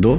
2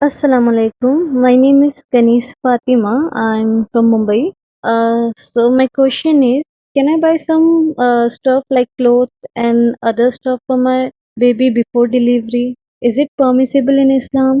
Assalamu alaikum. My name is Kanis Fatima. I'm from Mumbai. So my question is, can I buy some stuff like clothes and other stuff for my baby before delivery? Is it permissible in Islam?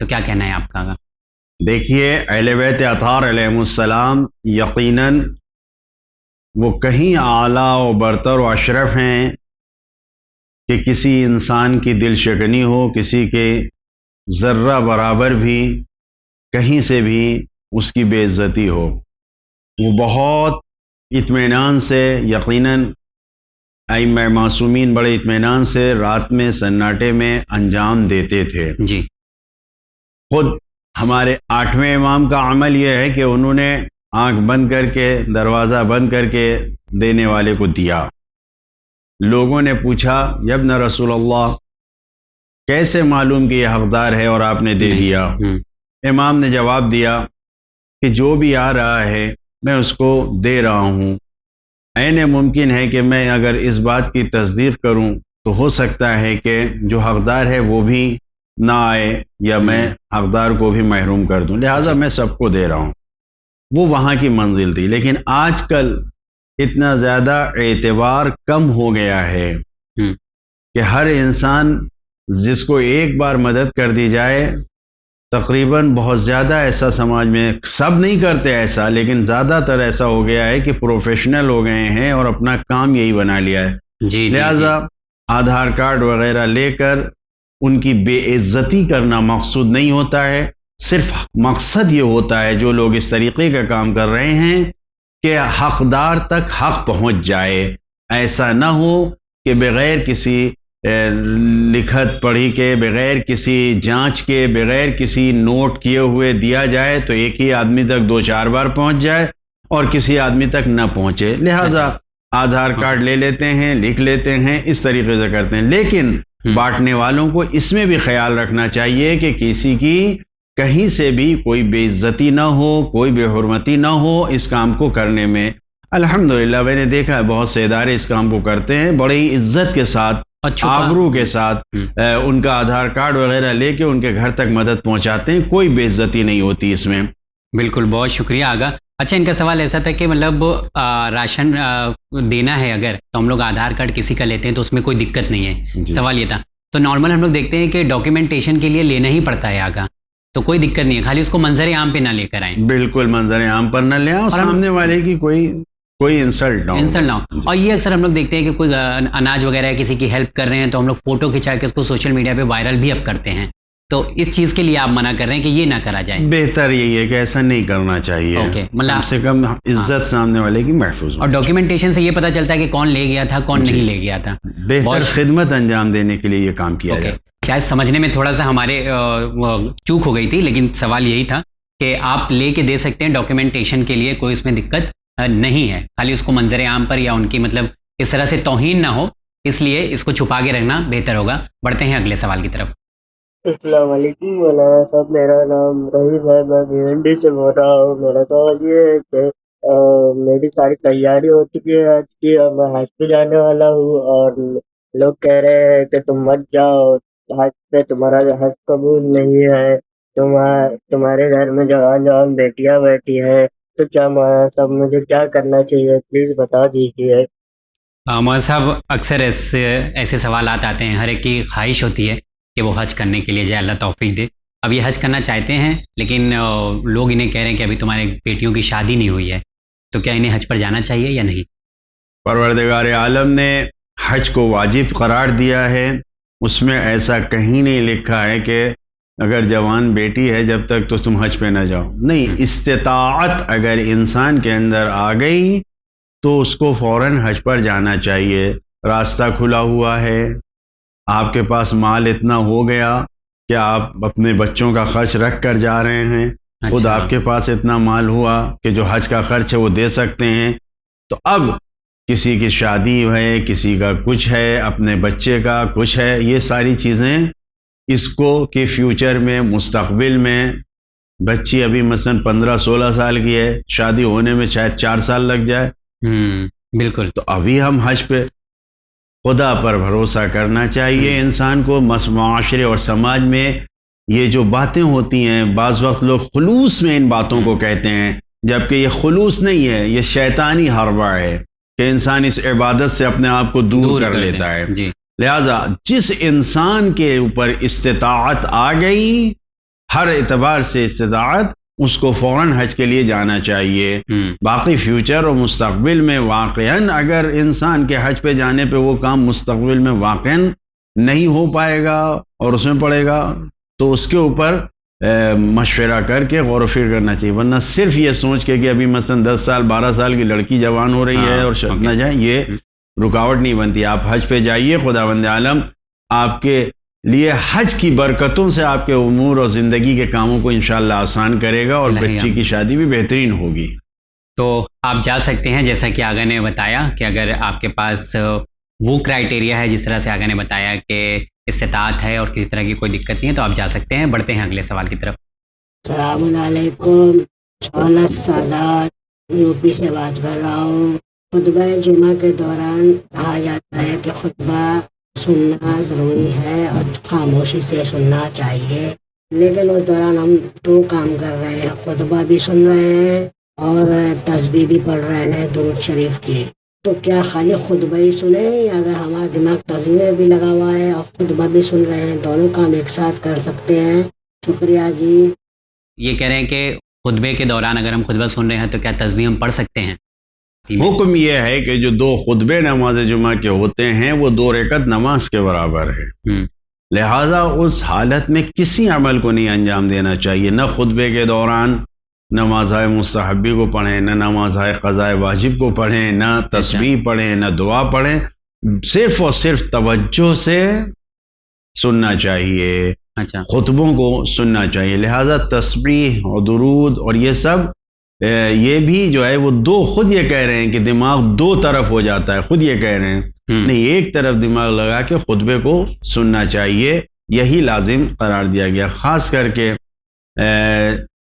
تو کیا کہنا ہے آپ کا؟ دیکھیے اہل بیت اطہار علیہم السلام یقیناً وہ کہیں اعلیٰ و برتر و اشرف ہیں کہ کسی انسان کی دل شکنی ہو، کسی کے ذرہ برابر بھی کہیں سے بھی اس کی بے عزتی ہو، وہ بہت اطمینان سے، یقیناً ائمہ معصومین بڑے اطمینان سے رات میں سناٹے میں انجام دیتے تھے۔ جی، خود ہمارے 8ویں امام کا عمل یہ ہے کہ انہوں نے آنکھ بند کر کے، دروازہ بند کر کے دینے والے کو دیا۔ لوگوں نے پوچھا یا ابن رسول اللہ کیسے معلوم کہ یہ حقدار ہے اور آپ نے دے دیا؟ امام نے جواب دیا کہ جو بھی آ رہا ہے میں اس کو دے رہا ہوں، عین ممکن ہے کہ میں اگر اس بات کی تصدیق کروں تو ہو سکتا ہے کہ جو حقدار ہے وہ بھی نہ آئے یا میں حقدار کو بھی محروم کر دوں، لہٰذا میں سب کو دے رہا ہوں۔ وہ وہاں کی منزل تھی، لیکن آج کل اتنا زیادہ اعتبار کم ہو گیا ہے کہ ہر انسان جس کو ایک بار مدد کر دی جائے، تقریباً بہت زیادہ ایسا سماج میں، سب نہیں کرتے ایسا لیکن زیادہ تر ایسا ہو گیا ہے کہ پروفیشنل ہو گئے ہیں اور اپنا کام یہی بنا لیا ہے۔ جی، لہٰذا آدھار کارڈ وغیرہ لے کر ان کی بے عزتی کرنا مقصود نہیں ہوتا ہے، صرف مقصد یہ ہوتا ہے جو لوگ اس طریقے کا کام کر رہے ہیں کہ حقدار تک حق پہنچ جائے، ایسا نہ ہو کہ بغیر کسی لکھت پڑھی کے، بغیر کسی جانچ کے، بغیر کسی نوٹ کیے ہوئے دیا جائے تو ایک ہی آدمی تک 2-4 بار پہنچ جائے اور کسی آدمی تک نہ پہنچے۔ لہٰذا آدھار کارڈ لے لیتے ہیں، لکھ لیتے ہیں، اس طریقے سے کرتے ہیں، لیکن بانٹنے والوں کو اس میں بھی خیال رکھنا چاہیے کہ کسی کی کہیں سے بھی کوئی بے عزتی نہ ہو، کوئی بے حرمتی نہ ہو اس کام کو کرنے میں۔ الحمدللہ میں نے دیکھا ہے بہت سے ادارے اس کام کو کرتے ہیں بڑی عزت کے ساتھ، آبرو کے ساتھ، ان کا آدھار کارڈ وغیرہ لے کے ان کے گھر تک مدد پہنچاتے ہیں، کوئی بے عزتی نہیں ہوتی اس میں۔ بالکل، بہت شکریہ آغا۔ اچھا، ان کا سوال ایسا تھا کہ مطلب راشن دینا ہے اگر تو ہم لوگ آدھار کارڈ کسی کا لیتے ہیں تو اس میں کوئی دقت نہیں ہے، سوال یہ تھا۔ تو نارمل ہم لوگ دیکھتے ہیں کہ ڈاکیومنٹیشن کے لیے لینا ہی پڑتا ہے آگا، تو کوئی دقت نہیں ہے، خالی اس کو منظر عام پہ نہ لے کر آئیں۔ بالکل منظر عام پر نہ لے آؤ، سامنے والے کی کوئی انسلٹ نہ ہو۔ اور یہ اکثر ہم لوگ دیکھتے ہیں کہ کوئی اناج وغیرہ کسی کی ہیلپ کر رہے ہیں تو ہم لوگ فوٹو کھنچا کے اس کو سوشل میڈیا پہ وائرل بھی اب کرتے ہیں، تو اس چیز کے لیے آپ منع کر رہے ہیں کہ یہ نہ کرا جائے؟ بہتر یہی ہے کہ ایسا نہیں کرنا چاہیے، کم سے کم عزت سامنے والے کی محفوظ ہو۔ اور ڈاکیومنٹیشن سے یہ پتہ چلتا ہے کہ کون لے گیا تھا، کون نہیں لے گیا تھا۔ بہتر خدمت انجام دینے کے لیے یہ کام کیا جائے۔ شاید سمجھنے میں تھوڑا سا ہمارے چوک ہو گئی تھی، لیکن سوال یہی تھا کہ آپ لے کے دے سکتے ہیں ڈاکیومنٹیشن کے لیے، کوئی اس میں دقت نہیں ہے، خالی اس کو منظر عام پر یا ان کی مطلب اس طرح سے توہین نہ ہو، اس لیے اس کو چھپا کے رکھنا بہتر ہوگا۔ بڑھتے ہیں اگلے سوال کی طرف۔ السلام علیکم مولانا صاحب، میرا نام رحیم ہے، میں بھیونڈی سے بول رہا ہوں۔ میرا سوال یہ ہے کہ میری ساری تیاری ہو چکی ہے حج کی اور میں حج پہ جانے والا ہوں، اور لوگ کہہ رہے ہیں کہ تم مت جاؤ حج پہ، تمہارا حج قبول نہیں ہے، تمہارے گھر میں جوان بیٹیاں بیٹھی ہیں، تو کیا مولانا صاحب مجھے کیا کرنا چاہیے، پلیز بتا دیجیے۔ مولانا صاحب، اکثر ایسے سوالات آتے ہیں، ہر ایک کی خواہش ہوتی ہے کہ وہ حج کرنے کے لیے جائے، اللہ توفیق دے۔ اب یہ حج کرنا چاہتے ہیں لیکن لوگ انہیں کہہ رہے ہیں کہ ابھی تمہارے بیٹیوں کی شادی نہیں ہوئی ہے، تو کیا انہیں حج پر جانا چاہیے یا نہیں؟ پروردگار عالم نے حج کو واجب قرار دیا ہے، اس میں ایسا کہیں نہیں لکھا ہے کہ اگر جوان بیٹی ہے جب تک تو تم حج پہ نہ جاؤ، نہیں، استطاعت اگر انسان کے اندر آ گئی تو اس کو فوراً حج پر جانا چاہیے۔ راستہ کھلا ہوا ہے، آپ کے پاس مال اتنا ہو گیا کہ آپ اپنے بچوں کا خرچ رکھ کر جا رہے ہیں، خود آپ کے پاس اتنا مال ہوا کہ جو حج کا خرچ ہے وہ دے سکتے ہیں، تو اب کسی کی شادی ہے، کسی کا کچھ ہے، اپنے بچے کا کچھ ہے، یہ ساری چیزیں اس کو کہ فیوچر میں، مستقبل میں، بچی ابھی مثلا 15-16 سال کی ہے، شادی ہونے میں شاید 4 سال لگ جائے، بالکل، تو ابھی ہم حج پہ، خدا پر بھروسہ کرنا چاہیے انسان کو۔ معاشرے اور سماج میں یہ جو باتیں ہوتی ہیں، بعض وقت لوگ خلوص میں ان باتوں کو کہتے ہیں، جبکہ یہ خلوص نہیں ہے، یہ شیطانی حربہ ہے کہ انسان اس عبادت سے اپنے آپ کو دور کر لیتا ہے۔ لہذا جس انسان کے اوپر استطاعت آ گئی ہر اعتبار سے استطاعت اس کو فوراً حج کے لیے جانا چاہیے. باقی فیوچر اور مستقبل میں واقعاً اگر انسان کے حج پہ جانے پہ وہ کام مستقبل میں واقعاً نہیں ہو پائے گا اور اس میں پڑے گا تو اس کے اوپر مشورہ کر کے غور و فکر کرنا چاہیے. ورنہ صرف یہ سوچ کے کہ ابھی مثلا 10 سال 12 سال کی لڑکی جوان ہو رہی ہے اور نہ جائے، یہ رکاوٹ نہیں بنتی. آپ حج پہ جائیے، خداوند عالم آپ کے لیے حج کی برکتوں سے آپ کے امور اور زندگی کے کاموں کو انشاءاللہ آسان کرے گا اور بچی کی شادی بھی بہترین ہوگی. تو آپ جا سکتے ہیں، جیسا کہ آغا نے بتایا کہ اگر آپ کے پاس وہ کرائٹیریا ہے جس طرح سے آغا نے بتایا کہ استطاعت ہے اور کسی طرح کی کوئی دقت نہیں ہے، تو آپ جا سکتے ہیں. بڑھتے ہیں اگلے سوال کی طرف. السلام علیکم. شولت سادات یو پی سے بات کر رہا ہوں. خطبہ جمعہ کے دوران کہا جاتا ہے کہ خطبہ سننا ضروری ہے اور خاموشی سے سننا چاہیے، لیکن اس دوران ہم 2 کام کر رہے ہیں، خطبہ بھی سن رہے ہیں اور تسبیح بھی پڑھ رہے ہیں درود شریف کی. تو کیا خالی خطبہ ہی سنیں یا اگر ہمارا دماغ تسبیح میں بھی لگا ہوا ہے اور خطبہ بھی سن رہے ہیں، دونوں کام ایک ساتھ کر سکتے ہیں؟ شکریہ جی. یہ کہہ رہے ہیں کہ خطبے کے دوران اگر ہم خطبہ سن رہے ہیں تو کیا تسبیح ہم پڑھ سکتے ہیں؟ حکم یہ ہے کہ جو 2 خطبے نماز جمعہ کے ہوتے ہیں وہ 2 رکعت نماز کے برابر ہے. لہٰذا اس حالت میں کسی عمل کو نہیں انجام دینا چاہیے. نہ خطبے کے دوران نماز مستحبی کو پڑھیں، نہ نماز قضاء واجب کو پڑھیں، نہ تسبیح پڑھیں، نہ دعا پڑھیں. صرف اور صرف توجہ سے سننا چاہیے، خطبوں کو سننا چاہیے. لہٰذا تسبیح اور درود اور یہ سب یہ بھی جو ہے وہ 2 خود یہ کہہ رہے ہیں کہ دماغ 2 طرف ہو جاتا ہے، خود یہ کہہ رہے ہیں نہیں، ایک طرف دماغ لگا کے خطبے کو سننا چاہیے. یہی لازم قرار دیا گیا، خاص کر کے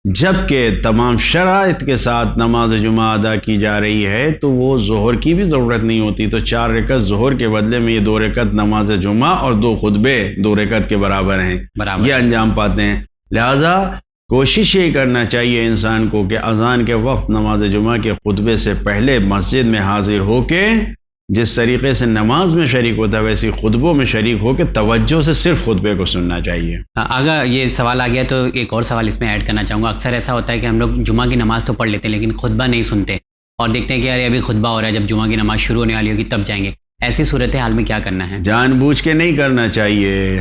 جب کہ تمام شرائط کے ساتھ نماز جمعہ ادا کی جا رہی ہے تو وہ ظہر کی بھی ضرورت نہیں ہوتی. تو 4 رکعت ظہر کے بدلے میں یہ 2 رکعت نماز جمعہ اور 2 خطبے 2 رکعت کے برابر ہیں، یہ انجام پاتے ہیں. لہٰذا کوشش یہ کرنا چاہیے انسان کو کہ اذان کے وقت نماز جمعہ کے خطبے سے پہلے مسجد میں حاضر ہو کے جس طریقے سے نماز میں شریک ہوتا ہے ویسی خطبوں میں شریک ہو کے توجہ سے صرف خطبے کو سننا چاہیے. اگر یہ سوال آ گیا تو ایک اور سوال اس میں ایڈ کرنا چاہوں گا. اکثر ایسا ہوتا ہے کہ ہم لوگ جمعہ کی نماز تو پڑھ لیتے ہیں لیکن خطبہ نہیں سنتے اور دیکھتے ہیں کہ یار ابھی خطبہ ہو رہا ہے، جب جمعہ کی نماز شروع ہونے والی ہوگی تب جائیں گے. ایسی صورتحال میں کیا کرنا ہے؟ جان بوجھ کے نہیں کرنا چاہیے.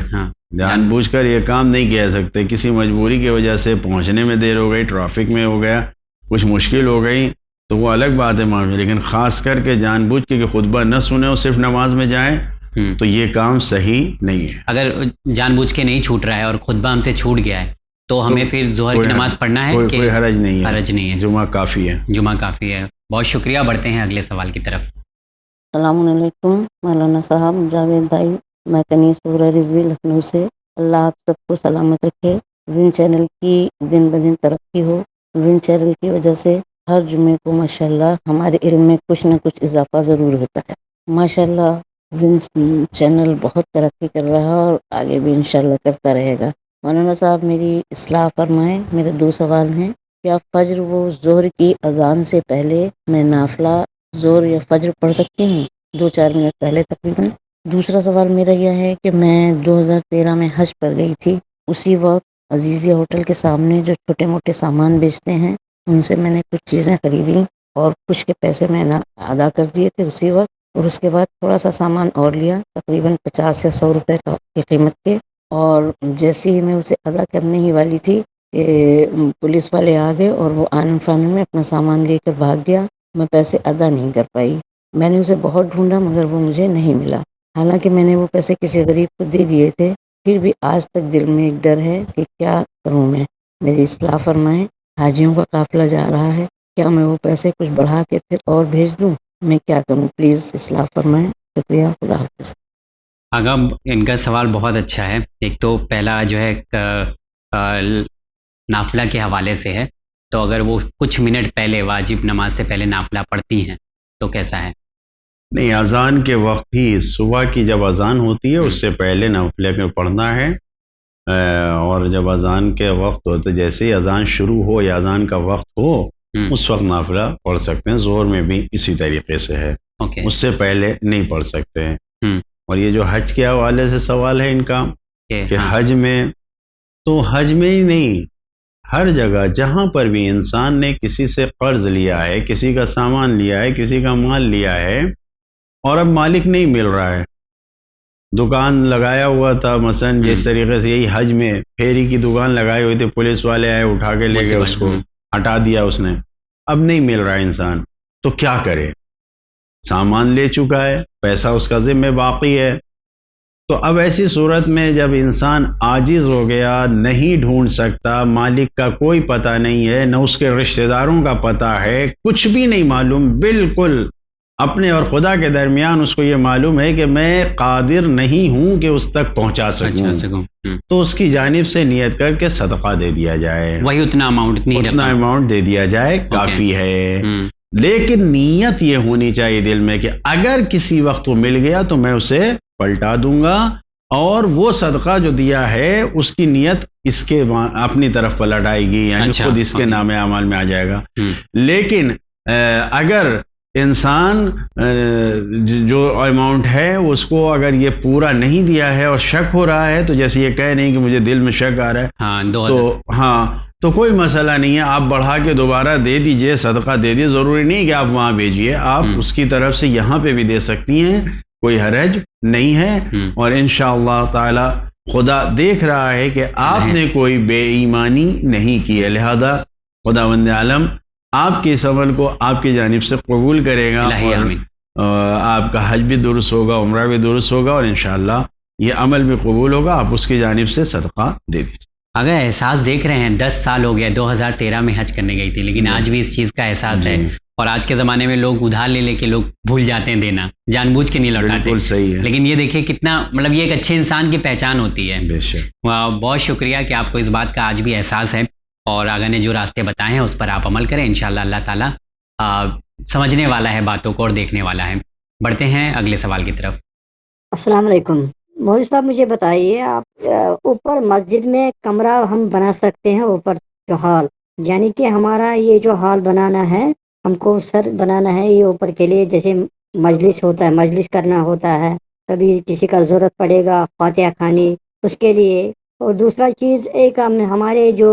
جان بوجھ کر یہ کام نہیں کیا سکتے. کسی مجبوری کی وجہ سے پہنچنے میں دیر ہو گئی، ٹریفک میں ہو گیا، کچھ مشکل ہو گئی تو وہ الگ بات ہے معاملہ. لیکن خاص کر کے جان بوجھ کے کہ خطبہ نہ سنیں اور صرف نماز میں جائیں تو یہ کام صحیح نہیں ہے. اگر جان بوجھ کے نہیں چھوٹ رہا ہے اور خطبہ ہم سے چھوٹ گیا ہے تو ہمیں پھر ظہر کی نماز پڑھنا ہے؟ کوئی حرج نہیں ہے، حرج نہیں ہے، جمعہ کافی ہے. جمعہ کافی ہے. بہت شکریہ. بڑھتے ہیں اگلے سوال کی طرف. السلام علیکم مولانا صاحب، جاوید بھائی، میں کنیز سورہ رضوی لکھنؤ سے. اللہ آپ سب کو سلامت رکھے. ون چینل کی دن بدن ترقی ہو. ون چینل کی وجہ سے ہر جمعے کو ماشاءاللہ ہمارے علم میں کچھ نہ کچھ اضافہ ضرور ہوتا ہے. ماشاءاللہ ون چینل بہت ترقی کر رہا ہے اور آگے بھی انشاءاللہ کرتا رہے گا. مولانا صاحب میری اصلاح فرمائیں. میرے 2 سوال ہیں. کیا فجر و ظہر کی اذان سے پہلے میں نافلہ ظہر یا فجر پڑھ سکتی ہوں 2-4 منٹ پہلے تقریباً؟ دوسرا سوال میرا یہ ہے کہ میں 2013 میں حج پر گئی تھی. اسی وقت عزیزیہ ہوٹل کے سامنے جو چھوٹے موٹے سامان بیچتے ہیں ان سے میں نے کچھ چیزیں خریدیں اور کچھ کے پیسے میں نے ادا کر دیے تھے اسی وقت. اور اس کے بعد تھوڑا سا سامان اور لیا تقریباً 50 یا 100 روپے کی قیمت کے. اور جیسے ہی میں اسے ادا کرنے ہی والی تھی کہ پولیس والے آ گئے اور وہ آنن فانن میں اپنا سامان لے کر بھاگ گیا. میں پیسے ادا نہیں کر پائی. میں نے اسے بہت ڈھونڈا مگر وہ مجھے نہیں ملا. حالانکہ میں نے وہ پیسے کسی غریب کو دے دیے تھے. پھر بھی آج تک دل میں ایک ڈر ہے کہ کیا کروں میں. میری اصلاح فرمائیں. حاجیوں کا قافلہ جا رہا ہے، کیا میں وہ پیسے کچھ بڑھا کے پھر اور بھیج دوں؟ میں کیا کروں؟ پلیز اصلاح فرمائیں. شکریہ. خدا حافظ. آغا ان کا سوال بہت اچھا ہے. ایک تو پہلا جو ہے نافلہ کے حوالے سے ہے، تو اگر وہ کچھ منٹ پہلے واجب نماز سے پہلے نافلہ پڑھتی ہیں تو کیسا ہے؟ نہیں، اذان کے وقت ہی صبح کی جب اذان ہوتی ہے اس سے پہلے نافلے میں پڑھنا ہے. اور جب اذان کے وقت ہو تو جیسے ہی اذان شروع ہو یا اذان کا وقت ہو اس وقت نافلہ پڑھ سکتے ہیں. ظہر میں بھی اسی طریقے سے ہے، اس سے پہلے نہیں پڑھ سکتے ہیں. اور یہ جو حج کے حوالے سے سوال ہے ان کا کہ حج میں تو حج میں ہی نہیں، ہر جگہ جہاں پر بھی انسان نے کسی سے قرض لیا ہے، کسی کا سامان لیا ہے، کسی کا مال لیا ہے اور اب مالک نہیں مل رہا ہے، دکان لگایا ہوا تھا مثلا جس طریقے سے یہی حج میں پھیری کی دکان لگائی ہوئی تھی، پولیس والے آئے اٹھا کے لے گئے اس کو، ہٹا دیا اس نے، اب نہیں مل رہا انسان، تو کیا کرے؟ سامان لے چکا ہے، پیسہ اس کا ذمہ باقی ہے، تو اب ایسی صورت میں جب انسان عاجز ہو گیا، نہیں ڈھونڈ سکتا، مالک کا کوئی پتہ نہیں ہے، نہ اس کے رشتہ داروں کا پتہ ہے، کچھ بھی نہیں معلوم، بالکل اپنے اور خدا کے درمیان اس کو یہ معلوم ہے کہ میں قادر نہیں ہوں کہ اس تک پہنچا سکوں، تو اس کی جانب سے نیت کر کے صدقہ دے دیا جائے، وہی اتنا اماؤنٹ دے دیا جائے، کافی ہے۔ لیکن نیت یہ ہونی چاہیے دل میں کہ اگر کسی وقت وہ مل گیا تو میں اسے پلٹا دوں گا، اور وہ صدقہ جو دیا ہے اس کی نیت اس کے اپنی طرف پلٹ آئے گی، یعنی خود اس کے نام اعمال میں آ جائے گا۔ لیکن اگر انسان جو اماؤنٹ ہے اس کو اگر یہ پورا نہیں دیا ہے اور شک ہو رہا ہے، تو جیسے یہ کہہ نہیں کہ مجھے دل میں شک آ رہا ہے، تو کوئی مسئلہ نہیں ہے، آپ بڑھا کے دوبارہ دے دیجئے، صدقہ دے دیجئے، ضروری نہیں کہ آپ وہاں بھیجیے، آپ اس کی طرف سے یہاں پہ بھی دے سکتی ہیں، کوئی حرج نہیں ہے، اور انشاءاللہ تعالی خدا دیکھ رہا ہے کہ آپ نے کوئی بے ایمانی نہیں کی ہے، لہذا خداوند عالم آپ کے اس عمل کو آپ کی جانب سے قبول کرے گا، اور آپ کا حج بھی درست ہوگا، عمرہ بھی درست ہوگا، اور انشاءاللہ یہ عمل بھی قبول ہوگا، آپ اس کی جانب سے صدقہ دے دیجیے۔ اگر احساس دیکھ رہے ہیں 10 سال ہو گیا، 2013 میں حج کرنے گئی تھی، لیکن آج بھی اس چیز کا احساس ہے، اور آج کے زمانے میں لوگ ادھار لے کے لوگ بھول جاتے ہیں دینا، جان بوجھ کے نہیں لوٹاتے۔ بالکل صحیح ہے، لیکن یہ دیکھیے کتنا مطلب یہ ایک اچھے انسان کی پہچان ہوتی ہے۔ بے شک، بہت شکریہ کہ آپ کو اس بات کا آج بھی احساس ہے، اور آگے نے جو راستے بتائے ہیں اس پر آپ عمل کریں، انشاءاللہ اللہ تعالیٰ سمجھنے والا ہے باتوں کو اور دیکھنے والا ہے۔ بڑھتے ہیں اگلے سوال کی طرف۔ السلام علیکم مولوی صاحب، مجھے بتائیے آپ اوپر مسجد میں کمرہ ہم بنا سکتے ہیں، اوپر جو ہال، یعنی کہ ہمارا یہ جو ہال بنانا ہے، ہم کو سر بنانا ہے یہ اوپر کے لیے، جیسے مجلس ہوتا ہے، مجلس کرنا ہوتا ہے، کبھی کسی کا ضرورت پڑے گا فاتحہ خوانی اس کے لیے، اور دوسرا چیز ایک ہمارے جو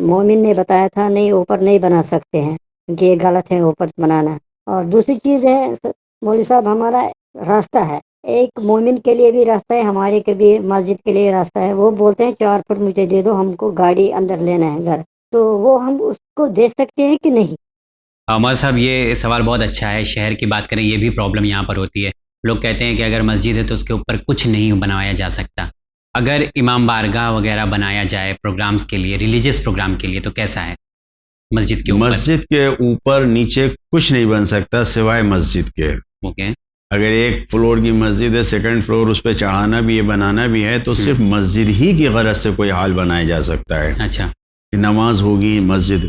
مومن نے بتایا تھا نہیں اوپر نہیں بنا سکتے ہیں کیونکہ یہ غلط ہے اوپر بنانا، اور دوسری چیز ہے مولوی صاحب ہمارا راستہ ہے، ایک مومن کے لیے بھی راستہ ہے، ہمارے کے بھی مسجد کے لیے راستہ ہے، وہ بولتے ہیں 4 فٹ مجھے دے دو، ہم کو گاڑی اندر لینا ہے گھر، تو وہ ہم اس کو دے سکتے ہیں کہ نہیں؟ عمر صاحب یہ سوال بہت اچھا ہے، شہر کی بات کریں یہ بھی پرابلم یہاں پر ہوتی ہے، لوگ کہتے ہیں کہ اگر مسجد ہے تو اس کے اوپر کچھ نہیں بنوایا جا سکتا، اگر امام بارگاہ وغیرہ بنایا جائے پروگرامز کے لیے، ریلیجیس پروگرام کے لیے، تو کیسا ہے مسجد کے اوپر؟ مسجد کے اوپر نیچے کچھ نہیں بن سکتا سوائے مسجد کے۔ اوکے، اگر ایک فلور کی مسجد ہے، سیکنڈ فلور اس پہ چڑھانا بھی ہے، بنانا بھی ہے، تو صرف مسجد ہی کی غرض سے کوئی حال بنایا جا سکتا ہے، اچھا، کہ نماز ہوگی مسجد،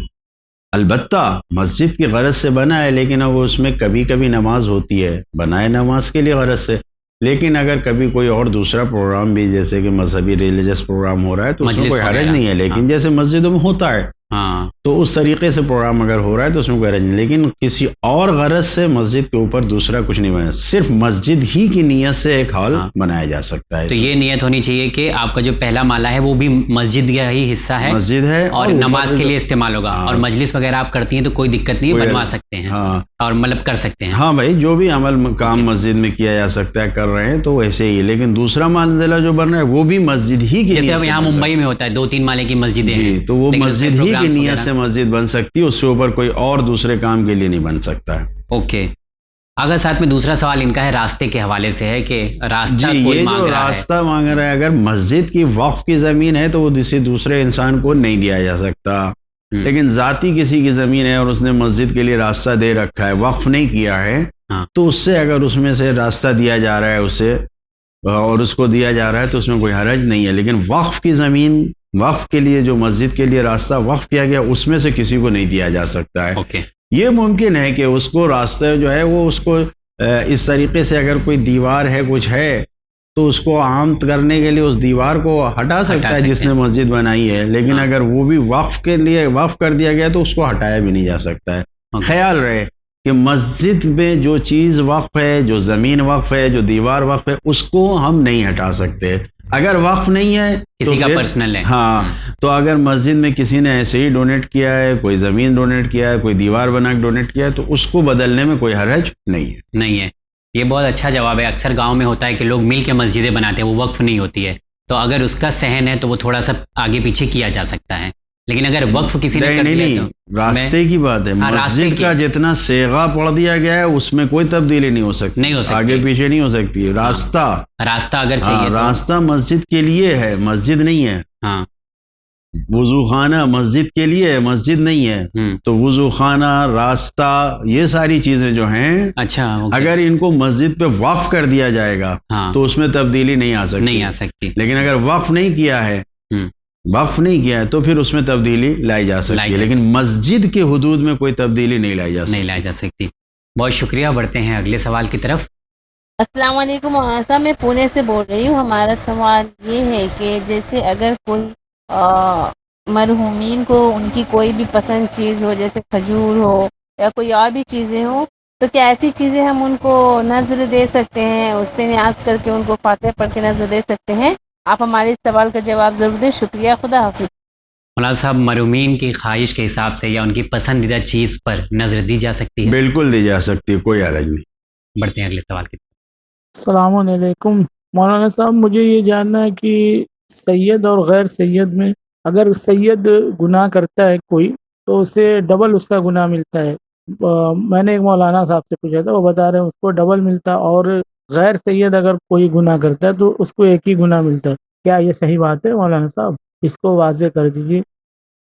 البتہ مسجد کی غرض سے بنا ہے، لیکن اب اس میں کبھی کبھی نماز ہوتی ہے، بنائے نماز کے لیے غرض سے، لیکن اگر کبھی کوئی اور دوسرا پروگرام بھی جیسے کہ مذہبی ریلیجس پروگرام ہو رہا ہے تو اس میں کوئی حرج نہیں ہے، لیکن جیسے مسجدوں میں ہوتا ہے تو اس طریقے سے پروگرام اگر ہو رہا ہے تو اس میں کوئی حرج نہیں، لیکن کسی اور غرض سے مسجد کے اوپر دوسرا کچھ نہیں بنا، صرف مسجد ہی کی نیت سے ایک ہال بنایا جا سکتا ہے۔ تو یہ نیت ہونی چاہیے کہ آپ کا جو پہلا مالا ہے وہ بھی مسجد کا ہی حصہ ہے، مسجد ہے اور نماز کے لیے استعمال ہوگا، اور مجلس وغیرہ آپ کرتی ہیں تو کوئی دقت نہیں، بنوا سکتے ہیں اور مطلب کر سکتے ہیں۔ ہاں بھائی، جو بھی عمل کام مسجد میں کیا جا سکتا ہے کر رہے ہیں تو ویسے ہی، لیکن دوسرا منزلہ جو بن رہا ہے وہ بھی مسجد ہی کی، جیسے اب یہاں ممبئی میں ہوتا ہے 2-3 مالے کی مسجدیں ہیں، تو وہ مسجد ہی کی نیت سے مسجد بن سکتی ہے، اس سے اوپر کوئی اور دوسرے کام کے لیے نہیں بن سکتا ہے۔ اوکے، اگر ساتھ میں دوسرا سوال ان کا ہے راستے کے حوالے سے ہے کہ راستہ کوئی مانگ رہا ہے، راستہ مانگ رہا ہے، اگر مسجد کی وقف کی زمین ہے تو وہ کسی دوسرے انسان کو نہیں دیا جا سکتا، لیکن ذاتی کسی کی زمین ہے اور اس نے مسجد کے لیے راستہ دے رکھا ہے، وقف نہیں کیا ہے، تو اس سے اگر اس میں سے راستہ دیا جا رہا ہے اسے اور اس کو دیا جا رہا ہے تو اس میں کوئی حرج نہیں ہے، لیکن وقف کی زمین، وقف کے لیے جو مسجد کے لیے راستہ وقف کیا گیا اس میں سے کسی کو نہیں دیا جا سکتا ہے۔ یہ ممکن ہے کہ اس کو راستہ جو ہے وہ اس کو اس طریقے سے اگر کوئی دیوار ہے کچھ ہے تو اس کو عام کرنے کے لیے اس دیوار کو ہٹا سکتا ہے جس نے مسجد بنائی ہے، لیکن اگر وہ بھی وقف کے لیے وقف کر دیا گیا تو اس کو ہٹایا بھی نہیں جا سکتا ہے۔ خیال رہے کہ مسجد میں جو چیز وقف ہے، جو زمین وقف ہے، جو دیوار وقف ہے، اس کو ہم نہیں ہٹا سکتے، اگر وقف نہیں ہے تو کسی کا پھر- پرسنل ہے. ہاں تو اگر مسجد میں کسی نے ایسے ہی ڈونیٹ کیا ہے، کوئی زمین ڈونیٹ کیا ہے، کوئی دیوار بنا کے ڈونیٹ کیا ہے، تو اس کو بدلنے میں کوئی حرج نہیں ہے. نہیں ہے. یہ بہت اچھا جواب ہے. اکثر گاؤں میں ہوتا ہے کہ لوگ مل کے مسجدیں بناتے ہیں، وہ وقف نہیں ہوتی ہے، تو اگر اس کا صحن ہے تو وہ تھوڑا سا آگے پیچھے کیا جا سکتا ہے. لیکن اگر وقف کسی نے کر دیا نہیں تو راستے کی بات ہے. ہاں، راستے مسجد کی. کا جتنا صیغہ پڑھ دیا گیا ہے اس میں کوئی تبدیلی نہیں ہو سکتی، نہیں ہو سکتی. آگے پیچھے نہیں ہو سکتی. راستہ راستہ اگر ہاں، چاہیے تو راستہ مسجد کے لیے ہے، مسجد نہیں ہے. ہاں. وضو خانہ مسجد کے لیے ہے، مسجد نہیں ہے. ہم. تو وضو خانہ، راستہ، یہ ساری چیزیں جو ہیں اچھا اوکے. اگر ان کو مسجد پہ وقف کر دیا جائے گا ہاں تو اس میں تبدیلی نہیں آ سکتی. نہیں آ سکتی. لیکن اگر وقف نہیں کیا ہے ہم. وقف نہیں کیا ہے تو پھر اس میں تبدیلی لائی جا لائی سکتی ہے، جا لیکن مسجد کے حدود میں کوئی تبدیلی نہیں لائی جا نہیں سکتی. لائی جا سکتی. بہت شکریہ. بڑھتے ہیں اگلے سوال کی طرف. السلام علیکم. صاحب میں پونے سے بول رہی ہوں. ہمارا سوال یہ ہے کہ جیسے اگر کوئی مرحومین کو ان کی کوئی بھی پسند چیز ہو، جیسے کھجور ہو یا کوئی اور بھی چیزیں ہوں، تو کیا ایسی چیزیں ہم ان کو نظر دے سکتے ہیں، اس پہ نیاز کر کے ان کو فاتحہ پڑھ کے نظر دے سکتے ہیں؟ آپ ہمارے اس سوال کا جواب ضرور دیں. شکریہ. خدا حافظ. مولانا صاحب، مرحومین کی خواہش کے حساب سے یا ان کی پسندیدہ چیز پر نظر دی جا سکتی ہے؟ بالکل دی جا سکتی ہے، کوئی حرج نہیں. بڑھتے ہیں اگلے سوال کی طرف. السلام علیکم مولانا صاحب. مجھے یہ جاننا ہے کہ سید اور غیر سید میں اگر سید گناہ کرتا ہے کوئی تو اسے ڈبل اس کا گناہ ملتا ہے. میں نے ایک مولانا صاحب سے پوچھا تھا، وہ بتا رہے ہیں اس کو ڈبل ملتا ہے، اور غیر سید اگر کوئی گناہ کرتا ہے تو اس کو ایک ہی گناہ ملتا ہے. کیا یہ صحیح بات ہے مولانا صاحب؟ اس کو واضح کر دیجیے.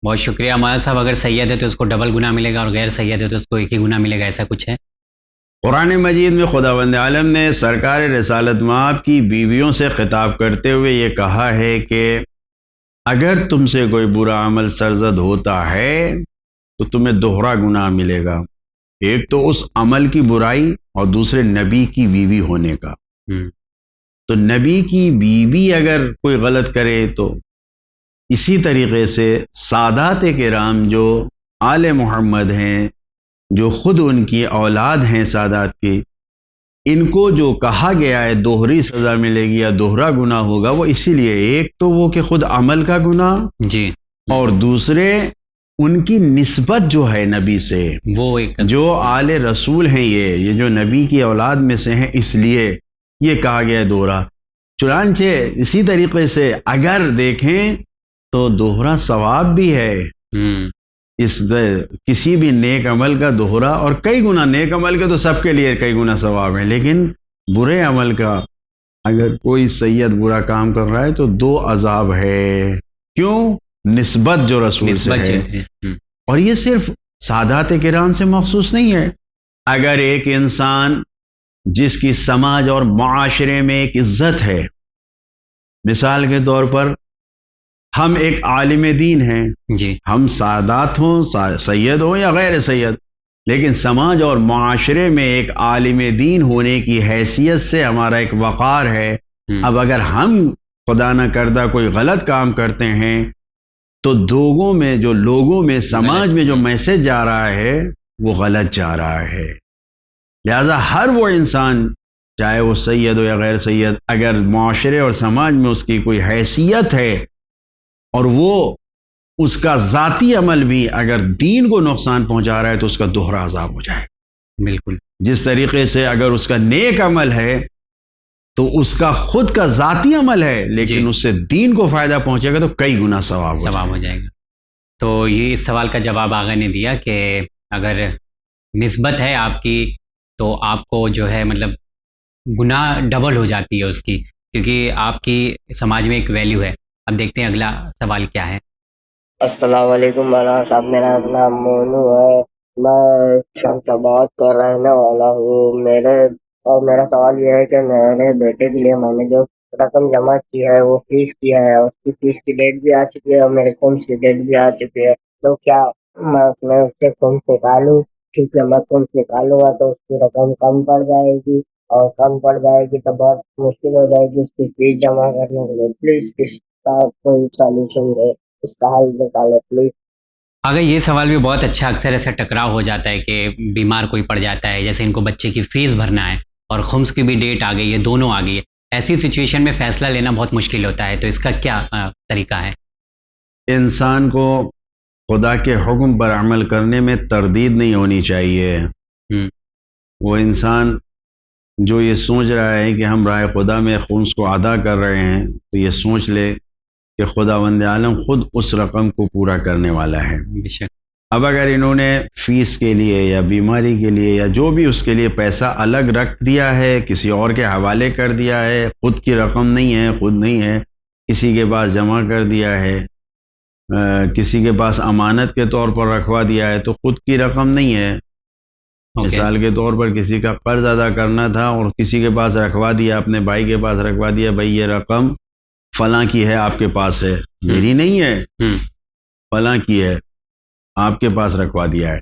بہت شکریہ مولانا صاحب. اگر سید ہے تو اس کو ڈبل گناہ ملے گا اور غیر سید ہے تو اس کو ایک ہی گناہ ملے گا، ایسا کچھ ہے؟ قرآن مجید میں خداوند عالم نے سرکار رسالت مآب کی بیویوں سے خطاب کرتے ہوئے یہ کہا ہے کہ اگر تم سے کوئی برا عمل سرزد ہوتا ہے تو تمہیں دوہرا گناہ ملے گا. ایک تو اس عمل کی برائی اور دوسرے نبی کی بیوی ہونے کا. تو نبی کی بیوی اگر کوئی غلط کرے تو اسی طریقے سے سادات کرام جو آل محمد ہیں، جو خود ان کی اولاد ہیں سادات کی، ان کو جو کہا گیا ہے دوہری سزا ملے گی یا دوہرا گناہ ہوگا، وہ اسی لیے ایک تو وہ کہ خود عمل کا گناہ، جی، اور دوسرے ان کی نسبت جو ہے نبی سے، وہ ایک جو آل رسول ہیں، یہ جو نبی کی اولاد میں سے ہیں، اس لیے یہ کہا گیا ہے دوہرا. چنانچہ اسی طریقے سے اگر دیکھیں تو دوہرا ثواب بھی ہے. اس کسی بھی نیک عمل کا دوہرا، اور کئی گنا نیک عمل کے تو سب کے لیے کئی گنا ثواب ہیں، لیکن برے عمل کا اگر کوئی سید برا کام کر رہا ہے تو 2 عذاب ہے. کیوں؟ نسبت جو رسول سے ہے. اور یہ صرف سادات کرام سے مخصوص نہیں ہے. اگر ایک انسان جس کی سماج اور معاشرے میں ایک عزت ہے، مثال کے طور پر ہم ایک عالم دین ہیں، جی، ہم سادات ہوں، سید ہوں یا غیر سید، لیکن سماج اور معاشرے میں ایک عالم دین ہونے کی حیثیت سے ہمارا ایک وقار ہے. اب اگر ہم خدا نہ کردہ کوئی غلط کام کرتے ہیں تو لوگوں میں سماج میں جو میسج جا رہا ہے وہ غلط جا رہا ہے. لہذا ہر وہ انسان، چاہے وہ سید ہو یا غیر سید، اگر معاشرے اور سماج میں اس کی کوئی حیثیت ہے اور وہ اس کا ذاتی عمل بھی اگر دین کو نقصان پہنچا رہا ہے تو اس کا دوہرا عذاب ہو جائے. بالکل. جس طریقے سے اگر اس کا نیک عمل ہے تو اس کا خود کا ذاتی عمل ہے، لیکن اس سے دین کو فائدہ پہنچے گا تو کئی گنا ثواب ہو جائے گا. تو یہ اس سوال کا جواب آغا نے دیا کہ اگر نسبت ہے آپ کی تو آپ کو جو ہے مطلب گناہ ڈبل ہو جاتی ہے اس کی، کیونکہ آپ کی سماج میں ایک ویلیو ہے. اب دیکھتے ہیں اگلا سوال کیا ہے. السلام علیکم مولانا صاحب. میرا نام مونو ہے، میں شمس آباد کا رہنے والا ہوں. میرا سوال یہ ہے کہ میرے بیٹے کے لیے میں نے جو رقم جمع کی ہے وہ فیس کی ہے، اس کی فیس کی ڈیٹ بھی آ چکی ہے اور میرے خمس کی ڈیٹ بھی آ چکی ہے. تو کیا میں اس سے خمس نکالوں؟ کیونکہ میں خمس نکالوں گا تو اس کی رقم کم پڑ جائے گی، اور کم پڑ جائے گی تو بہت مشکل ہو جائے گی اس کی فیس جمع کرنے کے لیے. پلیز اس کا کوئی سالوشن ہے، اس کا حل نکالے پلیز. اگر یہ سوال بھی بہت اچھا. اکثر ایسا ٹکراؤ ہو جاتا ہے کہ بیمار کوئی پڑ جاتا ہے، جیسے ان کو بچے کی فیس بھرنا ہے اور خمس کی بھی ڈیٹ آ گئی ہے، دونوں آ گئی ہے. ایسی سچویشن میں فیصلہ لینا بہت مشکل ہوتا ہے، تو اس کا کیا طریقہ ہے؟ انسان کو خدا کے حکم پر عمل کرنے میں تردید نہیں ہونی چاہیے۔ وہ انسان جو یہ سوچ رہا ہے کہ ہم راہ خدا میں خمس کو ادا کر رہے ہیں، تو یہ سوچ لے کہ خداوند عالم خود اس رقم کو پورا کرنے والا ہے۔ بے شک۔ اب اگر انہوں نے فیس کے لیے یا بیماری کے لیے یا جو بھی اس کے لیے پیسہ الگ رکھ دیا ہے، کسی اور کے حوالے کر دیا ہے، خود کی رقم نہیں ہے، خود نہیں ہے، کسی کے پاس جمع کر دیا ہے، کسی کے پاس امانت کے طور پر رکھوا دیا ہے، تو خود کی رقم نہیں ہے۔ مثال کے طور پر کسی کا قرض ادا کرنا تھا اور کسی کے پاس رکھوا دیا، اپنے بھائی کے پاس رکھوا دیا، بھائی یہ رقم فلاں کی ہے، آپ کے پاس ہے، میری نہیں ہے، فلاں کی ہے، آپ کے پاس رکھوا دیا ہے۔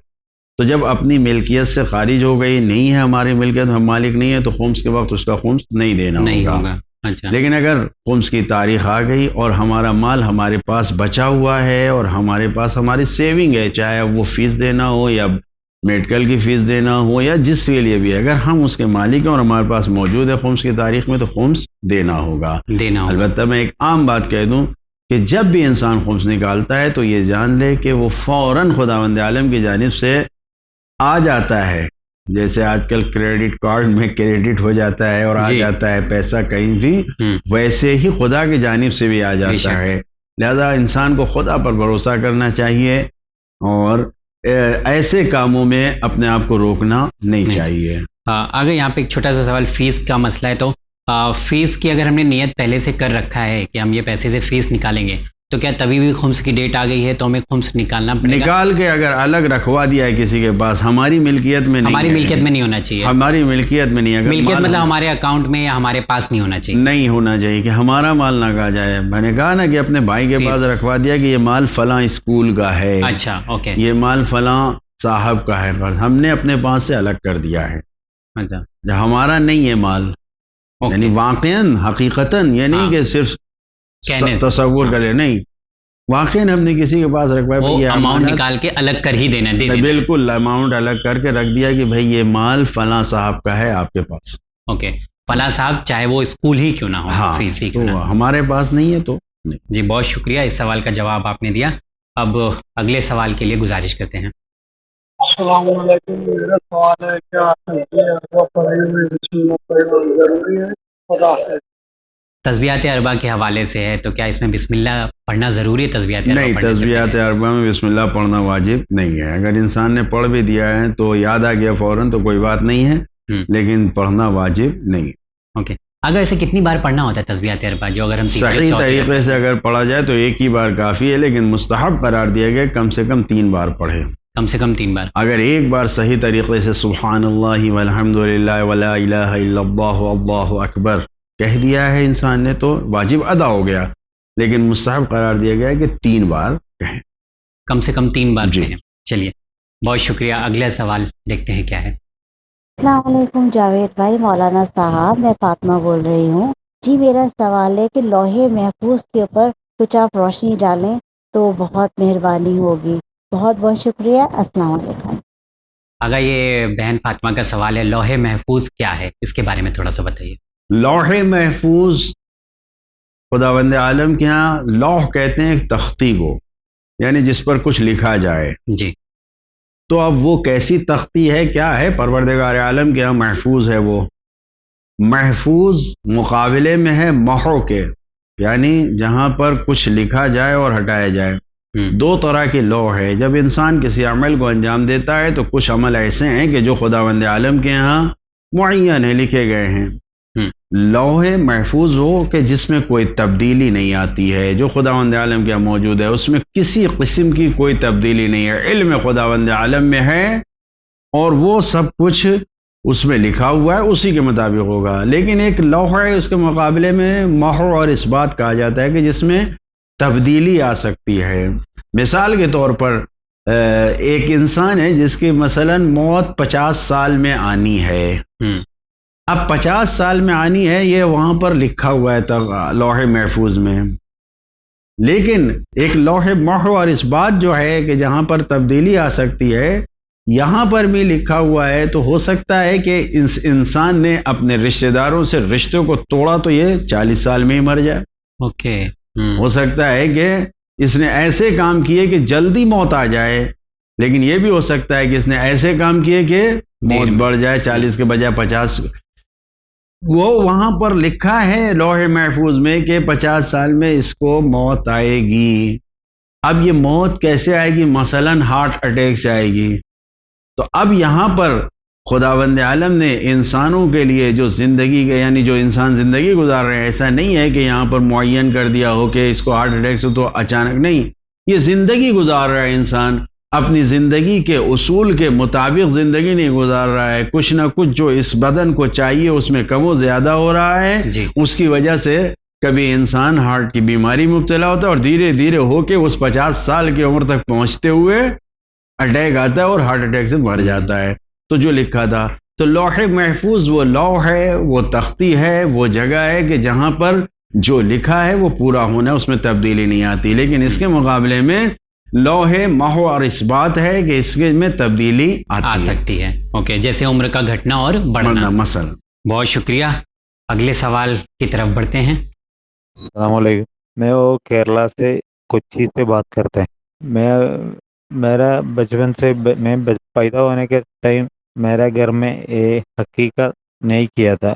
تو جب اپنی ملکیت سے خارج ہو گئی، نہیں ہے ہماری ملکیت، ہم مالک نہیں ہے، تو خمس کے وقت اس کا خمس نہیں دینا ہوگا۔ اچھا۔ لیکن اگر خمس کی تاریخ آ گئی اور ہمارا مال ہمارے پاس بچا ہوا ہے اور ہمارے پاس ہماری سیونگ ہے، چاہے وہ فیس دینا ہو یا میڈیکل کی فیس دینا ہو یا جس کے لیے بھی، اگر ہم اس کے مالک ہیں اور ہمارے پاس موجود ہے خمس کی تاریخ میں، تو خمس دینا ہوگا۔ البتہ میں ایک عام بات کہہ دوں کہ جب بھی انسان خمس نکالتا ہے تو یہ جان لے کہ وہ فوراً خداوند عالم کی جانب سے آ جاتا ہے، جیسے آج کل کریڈٹ کارڈ میں کریڈٹ ہو جاتا ہے اور آ جاتا ہے پیسہ کہیں بھی، ویسے ہی خدا کی جانب سے بھی آ جاتا ہے۔ لہذا انسان کو خدا پر بھروسہ کرنا چاہیے اور ایسے کاموں میں اپنے آپ کو روکنا نہیں چاہیے۔ اگر یہاں پہ ایک چھوٹا سا سوال فیس کا مسئلہ ہے، تو فیس کی اگر ہم نے نیت پہلے سے کر رکھا ہے کہ ہم یہ پیسے سے فیس نکالیں گے، تو کیا تبھی بھی خمس کی ڈیٹ آ گئی ہے تو ہمیں خمس نکالنا پڑے گا؟ نکال کے اگر الگ رکھوا دیا ہے کسی کے پاس، ہماری ملکیت میں نہیں، ہماری ملکیت میں نہیں ہونا چاہیے، ہماری ملکیت میں نہیں، ملکیت مطلب ہمارے اکاؤنٹ میں یا ہمارے پاس نہیں ہونا چاہیے، نہیں ہونا چاہیے کہ ہمارا مال نہ کہا جائے۔ میں نے کہا نا کہ اپنے بھائی کے پاس رکھوا دیا کہ یہ مال فلاں اسکول کا ہے، اچھا اوکے، یہ مال فلاں صاحب کا ہے، ہم نے اپنے پاس سے الگ کر دیا ہے، اچھا ہمارا نہیں ہے مال، یعنی واقعاً حقیقتاً، یہ نہیں کہ صرف تصور کرے، نہیں، واقعاً ہم نے کسی کے پاس رکھوایا، اماؤنٹ نکال کے الگ کر ہی دینا، بالکل اماؤنٹ الگ کر کے رکھ دیا کہ بھائی یہ مال فلاں صاحب کا ہے آپ کے پاس، اوکے، فلاں صاحب چاہے وہ اسکول ہی کیوں نہ ہو، فیس ہی کیوں نہ ہو، ہمارے پاس نہیں ہے تو نہیں۔ جی بہت شکریہ، اس سوال کا جواب آپ نے دیا۔ اب اگلے سوال کے لیے گزارش کرتے ہیں۔ السلام علیکم، میرا سوال ہے کیا ضروری ہے؟ خدا حافظ۔ تسبیحات اربع کے حوالے سے ہے، تو کیا اس میں بسم اللہ پڑھنا ضروری ہے؟ تسبیحات اربع نہیں، تسبیحات اربع میں بسم اللہ پڑھنا واجب نہیں ہے۔ اگر انسان نے پڑھ بھی دیا ہے تو یاد آ گیا فوراً تو کوئی بات نہیں ہے، لیکن پڑھنا واجب نہیں ہے۔ اوکے، اگر ایسے کتنی بار پڑھنا ہوتا ہے تسبیحات اربع؟ جو اگر ہم صحیح طریقے سے اگر پڑھا جائے تو ایک ہی بار کافی ہے، لیکن مستحب قرار دیا گیا کم سے کم 3 بار پڑھے، کم سے کم 3 بار۔ اگر ایک بار صحیح طریقے سے سبحان اللہ والحمد للہ ولا الہ الا اللہ اللہ اکبر کہہ دیا ہے انسان نے تو واجب ادا ہو گیا، لیکن مستحب قرار دیا گیا ہے کہ 3 بار کہیں، کم سے کم 3 بار کہیں۔ چلیے بہت شکریہ، اگلا سوال دیکھتے ہیں کیا ہے۔ السلام علیکم جاوید بھائی، مولانا صاحب، میں فاطمہ بول رہی ہوں جی۔ میرا سوال ہے کہ لوح محفوظ کے اوپر کچھ آپ روشنی ڈالیں تو بہت مہربانی ہوگی، بہت بہت شکریہ، السلام علیکم۔ اگر یہ بہن فاطمہ کا سوال ہے لوح محفوظ کیا ہے، اس کے بارے میں تھوڑا سا بتائیے۔ لوح محفوظ خداوند عالم کے ہاں لوح کہتے ہیں تختی کو، یعنی جس پر کچھ لکھا جائے، جی، تو اب وہ کیسی تختی ہے، کیا ہے؟ پروردگار عالم کے ہاں محفوظ ہے۔ وہ محفوظ مقابلے میں ہے محو کے، یعنی جہاں پر کچھ لکھا جائے اور ہٹایا جائے۔ 2 طرح کے لوح ہے۔ جب انسان کسی عمل کو انجام دیتا ہے تو کچھ عمل ایسے ہیں کہ جو خداوند عالم کے ہاں معین ہیں، لکھے گئے ہیں۔ لوح محفوظ ہو کہ جس میں کوئی تبدیلی نہیں آتی ہے، جو خداوند عالم کے ہاں موجود ہے اس میں کسی قسم کی کوئی تبدیلی نہیں ہے، علم خداوند عالم میں ہے اور وہ سب کچھ اس میں لکھا ہوا ہے، اسی کے مطابق ہوگا۔ لیکن ایک لوح ہے، اس کے مقابلے میں محو اور اثبات کہا جاتا ہے کہ جس میں تبدیلی آ سکتی ہے۔ مثال کے طور پر ایک انسان ہے جس کی مثلاً موت 50 سال میں آنی ہے، اب 50 سال میں آنی ہے، یہ وہاں پر لکھا ہوا ہے لوح محفوظ میں، لیکن ایک لوح محو اور اثبات جو ہے کہ جہاں پر تبدیلی آ سکتی ہے، یہاں پر بھی لکھا ہوا ہے، تو ہو سکتا ہے کہ انسان نے اپنے رشتہ داروں سے رشتوں کو توڑا تو یہ 40 سال میں ہی مر جائے. اوکے. ہو سکتا ہے کہ اس نے ایسے کام کیے کہ جلدی موت آ جائے، لیکن یہ بھی ہو سکتا ہے کہ اس نے ایسے کام کیے کہ موت بڑھ جائے، 40 کے بجائے 50. وہ وہاں پر لکھا ہے لوح محفوظ میں کہ 50 سال میں اس کو موت آئے گی. اب یہ موت کیسے آئے گی؟ مثلاً ہارٹ اٹیک سے آئے گی. تو اب یہاں پر خداوند عالم نے انسانوں کے لیے جو زندگی کے، یعنی جو انسان زندگی گزار رہے ہیں، ایسا نہیں ہے کہ یہاں پر معین کر دیا ہو کہ اس کو ہارٹ اٹیک سے تو اچانک نہیں. یہ زندگی گزار رہا ہے انسان، اپنی زندگی کے اصول کے مطابق زندگی نہیں گزار رہا ہے. کچھ نہ کچھ جو اس بدن کو چاہیے اس میں کم و زیادہ ہو رہا ہے. اس کی وجہ سے کبھی انسان ہارٹ کی بیماری مبتلا ہوتا ہے اور دھیرے دھیرے ہو کے اس 50 سال کی عمر تک پہنچتے ہوئے اٹیک آتا ہے اور ہارٹ اٹیک سے مر جاتا ہے. تو جو لکھا تھا، تو لوح محفوظ وہ لوح ہے، وہ تختی ہے، وہ جگہ ہے کہ جہاں پر جو لکھا ہے وہ پورا ہونا ہے، اس میں تبدیلی نہیں آتی. لیکن اس کے مقابلے میں لوح محو اور اثبات ہے کہ اس کے میں تبدیلی آ سکتی ہے. اوکے، جیسے عمر کا گھٹنا اور بڑھنا مثلا. بہت شکریہ. اگلے سوال کی طرف بڑھتے ہیں. السلام علیکم. میں وہ کیرلا سے کوچی سے بات کرتے ہیں. میرا بچپن سے میں پیدا ہونے کے ٹائم میرا گھر میں عقیقہ نہیں کیا تھا،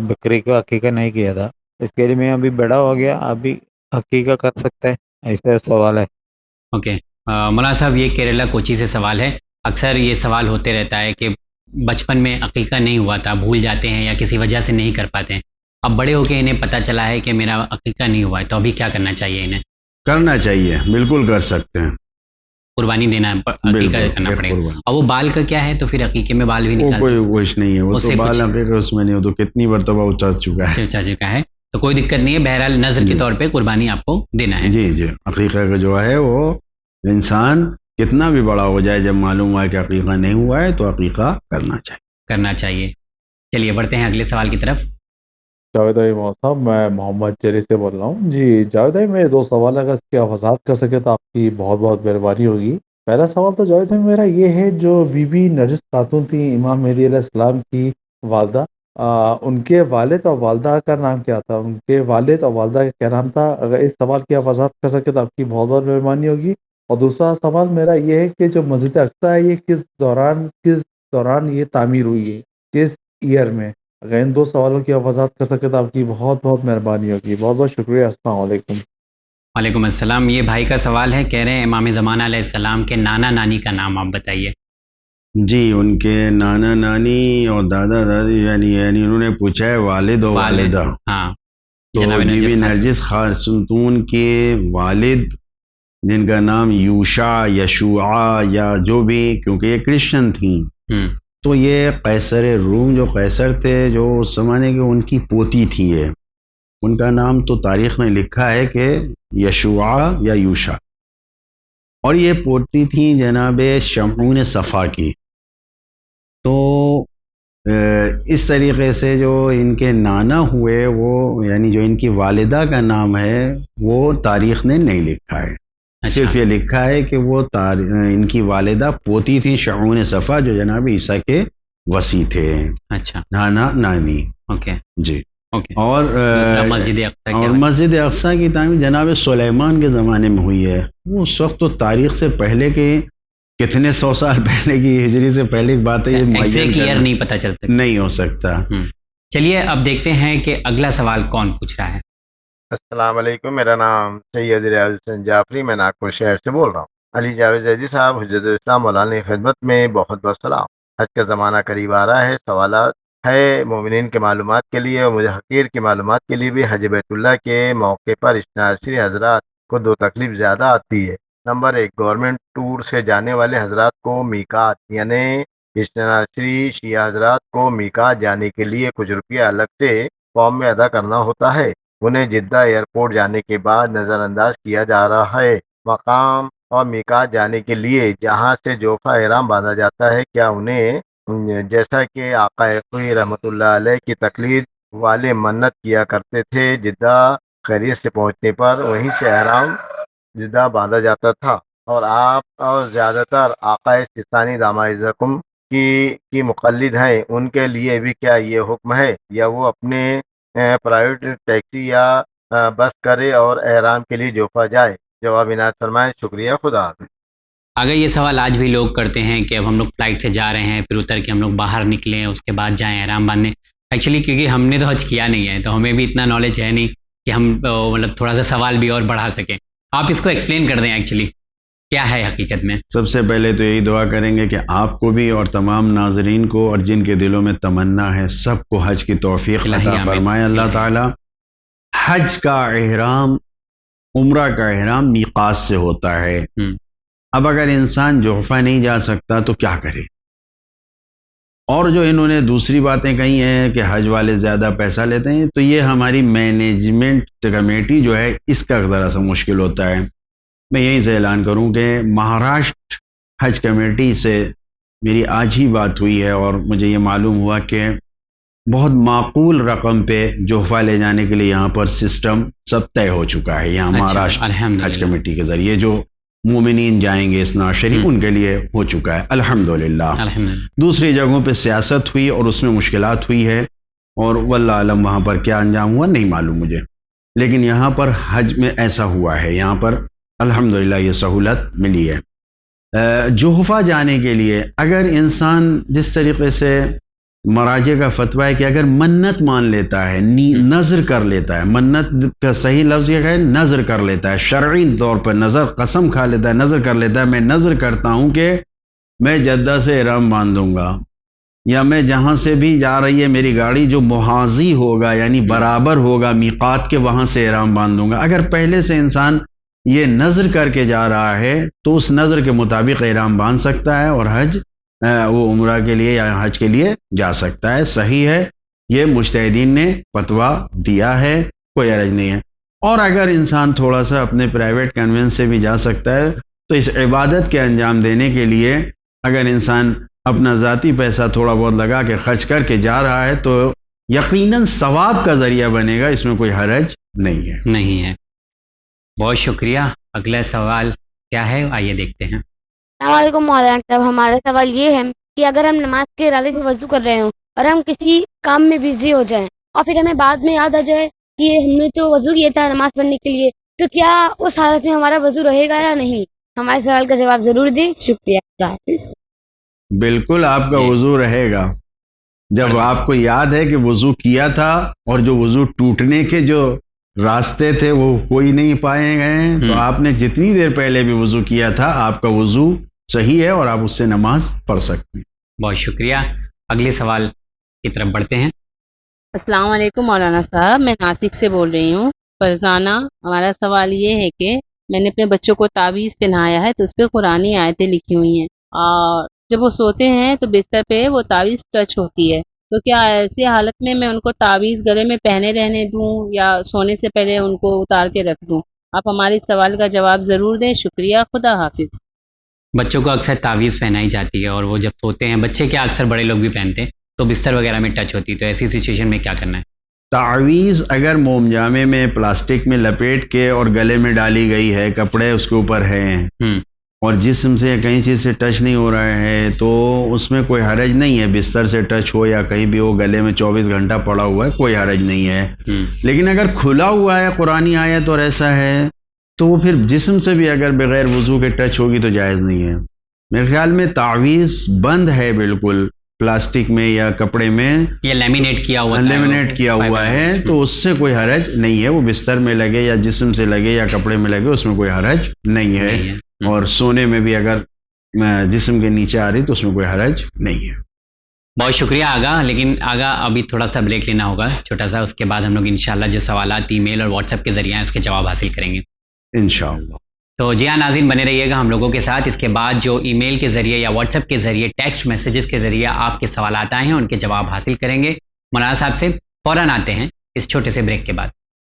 بکری کا عقیقہ نہیں کیا تھا. اس کے لیے میں ابھی بڑا ہو گیا، ابھی عقیقہ کر سکتا ہے؟ ایسا سوال ہے. اوکے. مولانا صاحب، یہ کیرلا کوچی سے سوال ہے. اکثر یہ سوال ہوتے رہتا ہے کہ بچپن میں عقیقہ نہیں ہوا تھا، بھول جاتے ہیں یا کسی وجہ سے نہیں کر پاتے ہیں. اب بڑے ہو کے انہیں پتہ چلا ہے کہ میرا عقیقہ نہیں ہوا ہے، تو ابھی کیا کرنا چاہیے انہیں؟ کرنا چاہیے، بالکل کر سکتے ہیں. قربانی دینا، عقیقہ کرنا پڑے گا. اور وہ بال کا کیا ہے؟ تو پھر عقیقے میں بال بھی نکالتے ہیں؟ کوئی کچھ نہیں ہے، وہ تو بال عقیقہ اس میں نہیں ہو تو کتنی مرتبہ اچا چکا ہے. تو کوئی دقت نہیں ہے. بہرحال نظر کے طور پہ قربانی آپ کو دینا ہے. جی. عقیقہ کا جو ہے وہ انسان کتنا بھی بڑا ہو جائے، جب معلوم ہوا ہے کہ عقیقہ نہیں ہوا ہے تو عقیقہ کرنا چاہیے. چلیے بڑھتے ہیں اگلے سوال کی طرف. جاوید بھائی صاحب، میں محمد جری سے بول رہا ہوں. جی جاوید بھائی، میرے 2 سوال اگر اس کی وضاحت کر سکے تو آپ کی بہت بہت مہربانی ہوگی. پہلا سوال تو جاوید بھائی میرا یہ ہے، جو بی بی نرجس خاتون تھیں، امام مہدی علیہ السلام کی والدہ، ان کے والد اور والدہ کا نام کیا تھا؟ ان کے والد اور والدہ کا کیا نام تھا؟ اگر اس سوال کی آپ وضاحت کر سکے تو آپ کی بہت بہت مہربانی ہوگی. اور دوسرا سوال میرا یہ ہے کہ جو مسجد اقصی ہے یہ کس دوران یہ تعمیر ہوئی ہے، کس ایئر میں؟ اگر ان 2 سوالوں کی آپ وضاحت کر سکے تو آپ کی بہت بہت مہربانی ہوگی. بہت بہت شکریہ. السلام علیکم. وعلیکم السلام. یہ بھائی کا سوال ہے، کہہ رہے ہیں امام زمانہ علیہ السلام کے نانا نانی کا نام آپ بتائیے. جی، ان کے نانا نانی اور دادا دادی، یعنی انہوں نے پوچھا ہے والد اور والدہ. ہاں. تو بی بی نرجس خاتون کے والد، جن کا نام یشوع یا جو بھی، کیونکہ یہ کرسچن تھیں، تو یہ قیصر روم، جو قیصر تھے جو اس زمانے کے، ان کی پوتی تھی یہ. ان کا نام تو تاریخ میں لکھا ہے کہ یشوع یا یوشا، اور یہ پوتی تھی جناب شمعون صفا کی. تو اس طریقے سے جو ان کے نانا ہوئے، وہ یعنی جو ان کی والدہ کا نام ہے وہ تاریخ نے نہیں لکھا ہے. صرف یہ لکھا ہے کہ وہ ان کی والدہ پوتی تھی شمعون صفا، جو جناب عیسیٰ کے وصی تھے. اچھا. نانا نانی. اوکے. جی. اور مسجد اقصی کی تعمیر جناب سلیمان کے زمانے میں ہوئی ہے. وہ اس وقت تو تاریخ سے پہلے کے کتنے 100 سال پہلے کی، ہجری سے پہلے کی بات ہے، یہ نہیں پتہ چلتا، نہیں ہو سکتا. چلیے اب دیکھتے ہیں کہ اگلا سوال کون پوچھ رہا ہے. السلام علیکم. میرا نام سید ریاض حسین جعفری، میں ناگپور شہر سے بول رہا ہوں. علی جاوید زیدی صاحب، حجت الاسلام مولانا کی خدمت میں بہت بہت سلام. حج کا زمانہ قریب آ رہا ہے. سوالات ہے مومنین کے معلومات کے لیے اور مجھے حقیر کی معلومات کے لیے بھی. حج بیت اللہ کے موقع پر اشناعشری حضرات کو 2 تکلیف زیادہ آتی ہے. نمبر 1، گورنمنٹ ٹور سے جانے والے حضرات کو میقات، یعنی اشناعشری شیعہ حضرات کو میقات جانے کے لیے کچھ روپیہ الگ سے فارم میں ادا کرنا ہوتا ہے. انہیں جدہ ایئرپورٹ جانے کے بعد نظر انداز کیا جا رہا ہے. مقام اور میقات جانے کے لیے جہاں سے جوفہ احرام باندھا جاتا ہے، کیا انہیں جیسا کہ آقا خوئی رحمۃ اللہ علیہ کی تقلید والے منت کیا کرتے تھے، جدہ خیریت سے پہنچنے پر وہیں سے احرام جدہ باندھا جاتا تھا؟ اور آپ اور زیادہ تر آقا ثانی دامہ عزکم کی مقلد ہیں، ان کے لیے بھی کیا یہ حکم ہے، یا وہ اپنے پرائیویٹ ٹیکسی یا بس کرے اور احرام کے لیے جوفہ جائے؟ جواب عنایت فرمائیں. شکریہ. خدا حافظ. اگر یہ سوال آج بھی لوگ کرتے ہیں کہ اب ہم لوگ فلائٹ سے جا رہے ہیں، پھر اتر کے ہم لوگ باہر نکلیں، اس کے بعد جائیں احرام باندھنے. ایکچولی کیونکہ ہم نے تو حج کیا نہیں ہے تو ہمیں بھی اتنا نالج ہے نہیں کہ ہم مطلب تھوڑا سا سوال بھی اور بڑھا سکیں. آپ اس کو ایکسپلین کر دیں ایکچولی کیا ہے حقیقت میں. سب سے پہلے تو یہی دعا کریں گے کہ آپ کو بھی اور تمام ناظرین کو اور جن کے دلوں میں تمنا ہے سب کو حج کی توفیق عطا فرمائے اللہ تعالی. حج کا احرام، عمرہ کا احرام میقات سے ہوتا ہے. اب اگر انسان جوفہ نہیں جا سکتا تو کیا کرے؟ اور جو انہوں نے دوسری باتیں کہی ہیں کہ حج والے زیادہ پیسہ لیتے ہیں، تو یہ ہماری مینجمنٹ کمیٹی جو ہے اس کا ذرا سا مشکل ہوتا ہے. میں یہیں سے اعلان کروں کہ مہاراشٹر حج کمیٹی سے میری آج ہی بات ہوئی ہے اور مجھے یہ معلوم ہوا کہ بہت معقول رقم پہ جوفہ لے جانے کے لیے یہاں پر سسٹم سب طے ہو چکا ہے. یہاں مہاراشٹر حج کمیٹی کے ذریعے جو مومنین جائیں گے اس شریف ان کے لیے ہو چکا ہے الحمدللہ. دوسری جگہوں پہ سیاست ہوئی اور اس میں مشکلات ہوئی ہے، اور واللہ عالم وہاں پر کیا انجام ہوا نہیں معلوم مجھے، لیکن یہاں پر حج میں ایسا ہوا ہے، یہاں پر الحمدللہ یہ سہولت ملی ہے. جوفہ جانے کے لیے اگر انسان جس طریقے سے مراجع کا فتویٰ ہے کہ اگر منت مان لیتا ہے، نظر کر لیتا ہے، منت کا صحیح لفظ یہ ہے نظر کر لیتا ہے، شرعی طور پر نظر، قسم کھا لیتا ہے، نظر کر لیتا ہے، میں نظر کرتا ہوں کہ میں جدہ سے احرام باندھوں گا، یا میں جہاں سے بھی جا رہی ہے میری گاڑی جو محاذی ہوگا یعنی برابر ہوگا میقات کے، وہاں سے احرام باندھوں گا. اگر پہلے سے انسان یہ نظر کر کے جا رہا ہے تو اس نظر کے مطابق احرام باندھ سکتا ہے اور حج وہ عمرہ کے لیے یا حج کے لیے جا سکتا ہے. صحیح ہے، یہ مجتہدین نے فتویٰ دیا ہے، کوئی حرج نہیں ہے. اور اگر انسان تھوڑا سا اپنے پرائیویٹ کنوینس سے بھی جا سکتا ہے تو اس عبادت کے انجام دینے کے لیے اگر انسان اپنا ذاتی پیسہ تھوڑا بہت لگا کے خرچ کر کے جا رہا ہے تو یقیناً ثواب کا ذریعہ بنے گا، اس میں کوئی حرج نہیں ہے. بہت شکریہ. اگلا سوال کیا ہے آئیے دیکھتے ہیں. السلام علیکم مولانا صاحب. ہمارا سوال یہ ہے کہ اگر ہم نماز کے ارادے سے وضو کر رہے ہوں اور ہم کسی کام میں بزی ہو جائیں اور پھر ہمیں بعد میں یاد آ جائے کہ ہم نے تو وضو کیا تھا نماز پڑھنے کے لیے، تو کیا اس حالت میں ہمارا وضو رہے گا یا نہیں؟ ہمارے سوال کا جواب ضرور دیں. شکریہ. بالکل آپ کا وضو رہے گا. جب آپ کو یاد ہے کہ وضو کیا تھا اور جو وضو ٹوٹنے کے جو راستے تھے وہ کوئی نہیں پائے گئے، تو آپ نے جتنی دیر پہلے بھی وضو کیا تھا آپ کا وضو صحیح ہے اور آپ اس سے نماز پڑھ سکتے ہیں. بہت شکریہ. اگلے سوال کی طرف بڑھتے ہیں. السلام علیکم مولانا صاحب. میں ناسک سے بول رہی ہوں، فرزانہ. ہمارا سوال یہ ہے کہ میں نے اپنے بچوں کو تعویذ پہنایا ہے تو اس پہ قرآنی آیتیں لکھی ہوئی ہیں، اور جب وہ سوتے ہیں تو بستر پہ وہ تعویذ ٹچ ہوتی ہے، تو کیا ایسی حالت میں ان کو تعویذ گلے میں پہنے رہنے دوں یا سونے سے پہلے ان کو اتار کے رکھ دوں؟ آپ ہمارے سوال کا جواب ضرور دیں. شکریہ. خدا حافظ. بچوں کو اکثر تعویذ پہنائی جاتی ہے اور وہ جب سوتے ہیں، بچے کیا اکثر بڑے لوگ بھی پہنتے ہیں، تو بستر وغیرہ میں ٹچ ہوتی ہے، تو ایسی سچویشن میں کیا کرنا ہے؟ تعویذ اگر موم جامے میں پلاسٹک میں لپیٹ کے اور گلے میں ڈالی گئی ہے، کپڑے اس کے اوپر ہیں اور جسم سے کہیں چیز سے ٹچ نہیں ہو رہا ہے تو اس میں کوئی حرج نہیں ہے. بستر سے ٹچ ہو یا کہیں بھی وہ گلے میں 24 گھنٹہ پڑا ہوا ہے، کوئی حرج نہیں ہے. لیکن اگر کھلا ہوا ہے قرآنی آیت اور ایسا ہے تو وہ پھر جسم سے بھی اگر بغیر وضو کے ٹچ ہوگی تو جائز نہیں ہے. میرے خیال میں تعویذ بند ہے بالکل، پلاسٹک میں یا کپڑے میں یہ لیمینیٹ کیا ہوا ہے تو اس سے کوئی حرج نہیں ہے. وہ بستر میں لگے یا جسم سے لگے یا کپڑے میں لگے اس میں کوئی حرج نہیں ہے. اور سونے میں بھی اگر جسم کے نیچے آ رہی تو اس میں کوئی حرج نہیں ہے. بہت شکریہ آگا. لیکن آگا ابھی تھوڑا سا بریک لینا ہوگا چھوٹا سا، اس کے بعد ہم لوگ انشاءاللہ جو سوالات ای میل اور واٹس ایپ کے ذریعے ہیں اس کے جواب حاصل کریں گے انشاءاللہ. تو جی ہاں ناظرین، بنے رہیے گا ہم لوگوں کے ساتھ. اس کے بعد جو ای میل کے ذریعے یا واٹس ایپ کے ذریعے ٹیکسٹ میسیجز کے ذریعے آپ کے سوالات آئے ہیں ان کے جواب حاصل کریں گے مولانا صاحب سے. فوراً آتے ہیں اس چھوٹے سے بریک کے بعد.